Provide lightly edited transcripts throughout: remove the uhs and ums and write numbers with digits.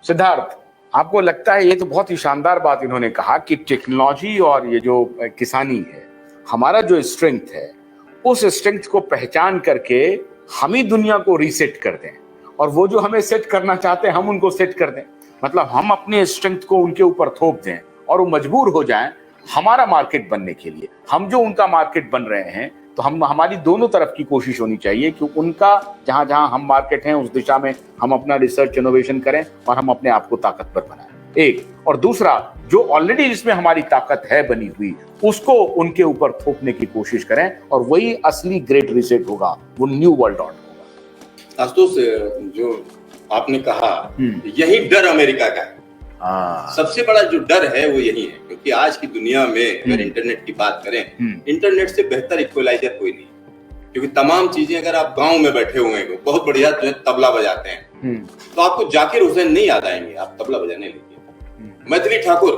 सिद्धार्थ, आपको लगता है ये तो बहुत ही शानदार बात इन्होंने कहा कि टेक्नोलॉजी और ये जो किसानी है, हमारा जो स्ट्रेंथ है, उस स्ट्रेंथ को पहचान करके हम ही दुनिया को रीसेट कर दें, और वो जो हमें सेट करना चाहते हैं हम उनको सेट कर दें। मतलब हम अपने स्ट्रेंथ को उनके ऊपर थोप दें और वो मजबूर हो जाएं हमारा मार्केट बनने के लिए। हम जो उनका मार्केट बन रहे हैं, तो हमारी दोनों तरफ की कोशिश होनी चाहिए कि उनका जहां जहां हम मार्केट हैं उस दिशा में हम अपना रिसर्च इनोवेशन करें और हम अपने आप को ताकतवर बनाएं, एक। और दूसरा, जो ऑलरेडी जिसमें हमारी ताकत है बनी हुई, उसको उनके ऊपर थोपने की कोशिश करें, और वही असली ग्रेट रीसेट होगा, वो न्यू वर्ल्ड ऑर्डर होगा। आशुतोष, जो आपने कहा, यही डर अमेरिका का है। सबसे बड़ा जो डर है वो यही है, क्योंकि आज की दुनिया में अगर इंटरनेट की बात करें, इंटरनेट से बेहतर इक्वलाइजर कोई नहीं, क्योंकि तमाम चीजें, अगर आप गांव में बैठे हुए हैं, बहुत बढ़िया जो है तबला बजाते हैं, तो आपको जाकिर हुसैन नहीं याद आएंगे, आप तबला बजाने लगे। मैथिली ठाकुर,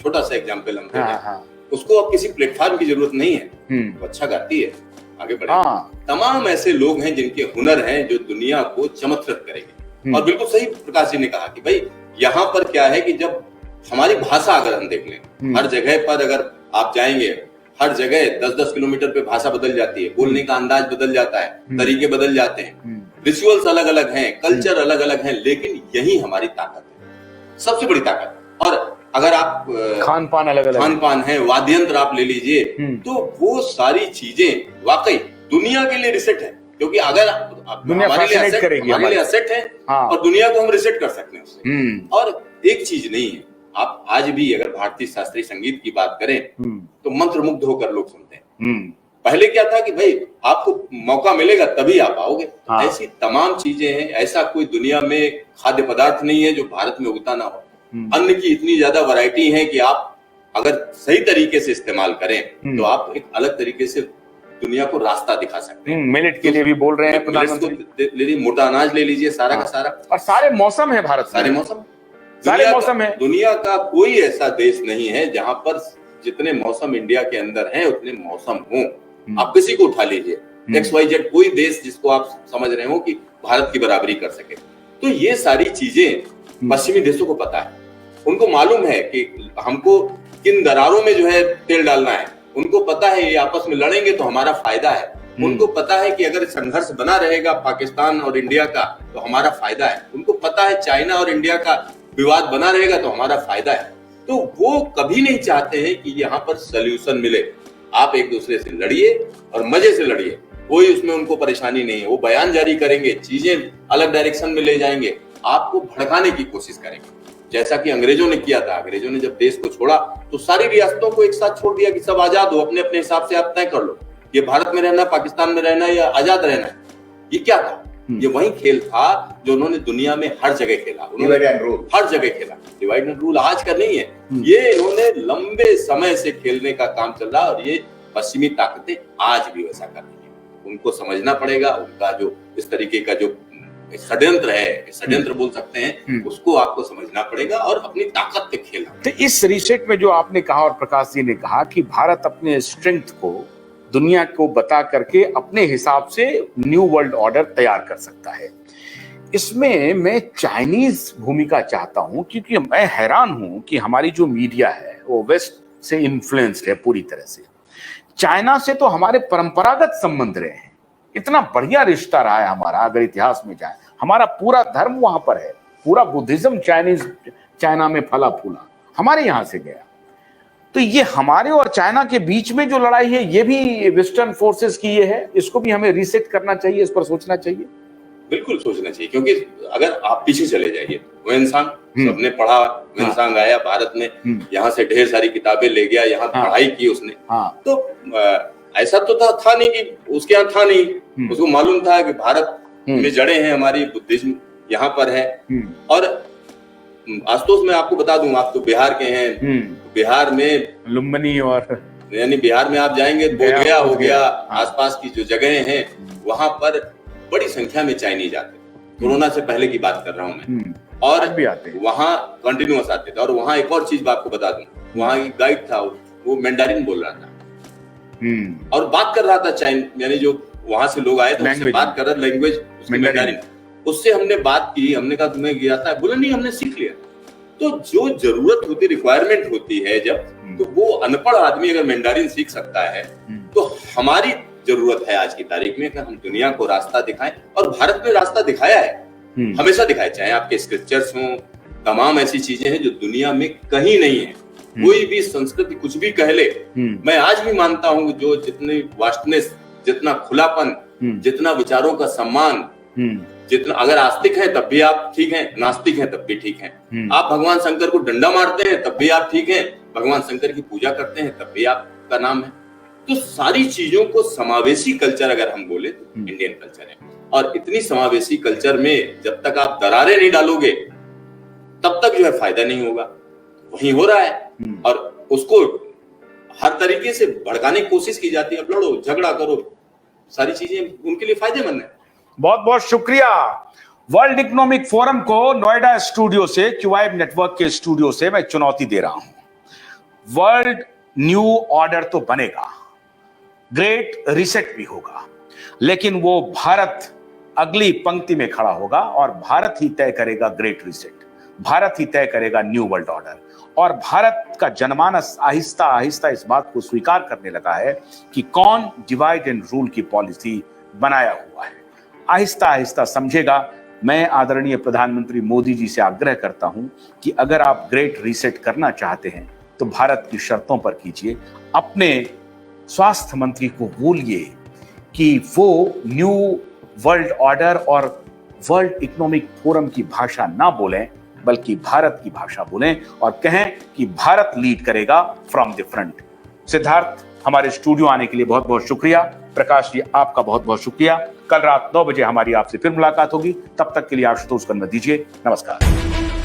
छोटा सा एग्जाम्पल हम दें, उसको अब किसी प्लेटफॉर्म की जरूरत नहीं है, वो अच्छा गाती है, आगे बढ़े। तमाम ऐसे लोग हैं जिनके हुनर हैं जो दुनिया को चमत्कृत करेंगे। और बिल्कुल सही प्रकाश जी ने कहा कि भाई यहाँ पर क्या है कि जब हमारी भाषा अगर हम देख लें, हर जगह पर अगर आप जाएंगे, हर जगह 10-10 किलोमीटर पे भाषा बदल जाती है, बोलने का अंदाज बदल जाता है, तरीके बदल जाते हैं, रिचुअल्स अलग अलग हैं, कल्चर अलग अलग हैं, लेकिन यही हमारी ताकत है, सबसे बड़ी ताकत। और अगर आप खान पान अलग अलग, खान पान है, वाद्य यंत्र आप ले लीजिए, तो वो सारी चीजें वाकई दुनिया के लिए रिसेट है, क्योंकि अगर दुनिया फैसिनेट करेगी, हमारे लिए असेट है, और दुनिया को हम रिसेट कर सकते हैं उससे। और एक चीज नहीं है, आप आज भी अगर भारतीय शास्त्रीय संगीत की बात करें तो मंत्रमुग्ध होकर लोग सुनते हैं। पहले क्या था कि भाई आपको मौका मिलेगा तभी आप आओगे। ऐसी तमाम चीजें हैं, ऐसा कोई दुनिया में खाद्य पदार्थ नहीं है जो भारत में उगता ना हो। अन्न की इतनी ज्यादा वैरायटी है कि आप अगर सही तरीके से इस्तेमाल करें तो आप एक अलग तरीके से दुनिया को रास्ता दिखा सकते हैं। मिलेट के लिए भी बोल रहे हैं प्रधानमंत्री, मोटा अनाज ले लीजिए, सारा का सारा, और सारे मौसम है भारत, सारे मौसम है। दुनिया का कोई ऐसा देश नहीं है जहां पर जितने मौसम इंडिया के अंदर हैं उतने मौसम हो। आप किसी को उठा लीजिए, XYZ कोई देश जिसको आप समझ रहे हो कि भारत की बराबरी कर सके। तो ये सारी चीजें पश्चिमी देशों को पता है, उनको मालूम है कि हमको किन दरारों में जो है तेल डालना है, उनको पता है ये आपस में लड़ेंगे तो हमारा फायदा है, उनको पता है कि अगर संघर्ष बना रहेगा पाकिस्तान और इंडिया का तो हमारा फायदा है, उनको पता है चाइना और इंडिया का विवाद बना रहेगा तो हमारा फायदा है। तो वो कभी नहीं चाहते हैं कि यहाँ पर सोल्यूशन मिले। आप एक दूसरे से लड़िए और मजे से लड़िए, कोई उसमें उनको परेशानी नहीं है। वो बयान जारी करेंगे, चीजें अलग डायरेक्शन में ले जाएंगे, आपको भड़काने की कोशिश करेंगे, जैसा कि अंग्रेजों ने किया था। अंग्रेजों ने जब देश को छोड़ा तो सारी रियासतों को एक साथ छोड़ दिया कि सब आजाद हो, अपने अपने हिसाब से आप तय कर लो, ये भारत में रहना, पाकिस्तान में रहना या आजाद रहना है। ये क्या था? ये वही खेल था जो उन्होंने दुनिया में हर जगह खेला, उन्होंने हर जगह खेला। डिवाइड एंड रूल आज का नहीं है, ये इन्होंने लंबे समय से खेलने का काम चल रहा है, और ये पश्चिमी ताकतें आज भी वैसा कर रही है। उनको समझना पड़ेगा, उनका जो इस तरीके का जो षड्यंत्र है, षड्यंत्र बोल सकते हैं, उसको आपको समझना पड़ेगा और अपनी ताकत पे खेलना। तो इस रिसेट में जो आपने कहा और प्रकाश जी ने कहा कि भारत अपने स्ट्रेंथ को दुनिया को बता करके अपने हिसाब से न्यू वर्ल्ड ऑर्डर तैयार कर सकता है, इसमें मैं चाइनीज भूमिका चाहता हूं, क्योंकि मैं हैरान हूं कि हमारी जो मीडिया है वो वेस्ट से इन्फ्लुएंस्ड है पूरी तरह से। चाइना से तो हमारे परंपरागत संबंध रहे हैं, इतना बढ़िया रिश्ता रहा है हमारा। अगर इतिहास में जाए, हमारा पूरा धर्म वहां पर है, पूरा बुद्धिज्म चाइना में फला फूला, हमारे यहां से गया। तो ये हमारे और चाइना के बीच में जो लड़ाई है, ये भी वेस्टर्न फोर्सेस की ये है, इसको भी हमें रीसेट करना चाहिए, इस पर सोचना चाहिए। बिल्कुल सोचना चाहिए, क्योंकि अगर आप पीछे चले जाइए, वेनसांग सबने पढ़ा, वेनसांग आया भारत में, यहाँ से ढेर सारी किताबें ले गया, यहाँ पढ़ाई की उसने। तो ऐसा तो था नहीं कि उसके यहाँ था नहीं, उसको मालूम था कि भारत में जड़ें हैं हमारी, बुद्धिज्म यहाँ पर है। और आशुतोष मैं आपको बता दूं, आप तो बिहार के हैं, बिहार में लुम्बिनी और यानी बिहार में आप जाएंगे, बोधगया हो गया, आसपास की जो जगह हैं वहां पर बड़ी संख्या में चाइनीज आते थे। कोरोना से पहले की बात कर रहा हूं मैं, और भी आते, वहां कंटिन्यूअस आते थे। और वहां एक और चीज आपको बता दूं, वहां एक गाइड था, वो मैंडारिन बोल रहा था और बात कर रहा था चाइन, यानी जो वहां से लोग आए थे उससे बात कर रहा, लैंग्वेज मैंडारिन। उससे हमने बात की, हमने कहा तुम्हें ये आता है, बोला नहीं हमने सीख लिया। तो जो जरूरत होती, रिक्वायरमेंट होती है जब, तो वो अनपढ़ आदमी अगर मैंडारिन सीख सकता है, तो हमारी जरूरत है आज की तारीख में कि हम दुनिया को रास्ता दिखाएं, और भारत में रास्ता दिखाया है, हमेशा दिखाया, चाहे आपके स्क्रिप्चर्स हों, तमाम ऐसी चीजें हैं जो दुनिया में कहीं नहीं है। कोई भी संस्कृति कुछ भी कह ले, मैं आज भी मानता हूँ जो जितनी वास्टनेस, जितना खुलापन, जितना विचारों का सम्मान, जितना, अगर आस्तिक हैं तब भी आप ठीक हैं, नास्तिक हैं तब भी ठीक हैं, आप भगवान शंकर को डंडा मारते हैं तब भी आप ठीक हैं, भगवान शंकर की पूजा करते हैं तब भी आपका नाम है। तो सारी चीजों को समावेशी कल्चर अगर हम बोले तो इंडियन कल्चर है, और इतनी समावेशी कल्चर में जब तक आप दरारें नहीं डालोगे तब तक जो है फायदा नहीं होगा। वही हो रहा है, और उसको हर तरीके से भड़काने की कोशिश की जाती है, अब लड़ो झगड़ा करो, सारी चीजें उनके लिए फायदेमंद है। बहुत बहुत शुक्रिया। वर्ल्ड इकोनॉमिक फोरम को नोएडा स्टूडियो से, क्यूआईब नेटवर्क के स्टूडियो से मैं चुनौती दे रहा हूं। वर्ल्ड न्यू ऑर्डर तो बनेगा, ग्रेट रीसेट भी होगा, लेकिन वो भारत अगली पंक्ति में खड़ा होगा और भारत ही तय करेगा ग्रेट रीसेट, भारत ही तय करेगा न्यू वर्ल्ड ऑर्डर। और भारत का जनमानस आहिस्ता आहिस्ता इस बात को स्वीकार करने लगा है कि कौन डिवाइड एंड रूल की पॉलिसी बनाया हुआ है, आहिस्ता आहिस्ता समझेगा। मैं आदरणीय प्रधानमंत्री मोदी जी से आग्रह करता हूं कि अगर आप ग्रेट रीसेट करना चाहते हैं तो भारत की शर्तों पर कीजिए। अपने स्वास्थ्य मंत्री को बोलिए कि वो न्यू वर्ल्ड ऑर्डर और वर्ल्ड इकोनॉमिक फोरम की भाषा ना बोलें, बल्कि भारत की भाषा बोलें और कहें कि भारत लीड करेगा फ्रॉम द फ्रंट। सिद्धार्थ, हमारे स्टूडियो आने के लिए बहुत बहुत शुक्रिया। प्रकाश जी, आपका बहुत बहुत शुक्रिया। कल रात 9 बजे हमारी आपसे फिर मुलाकात होगी, तब तक के लिए आशुतोष को दीजिए। नमस्कार।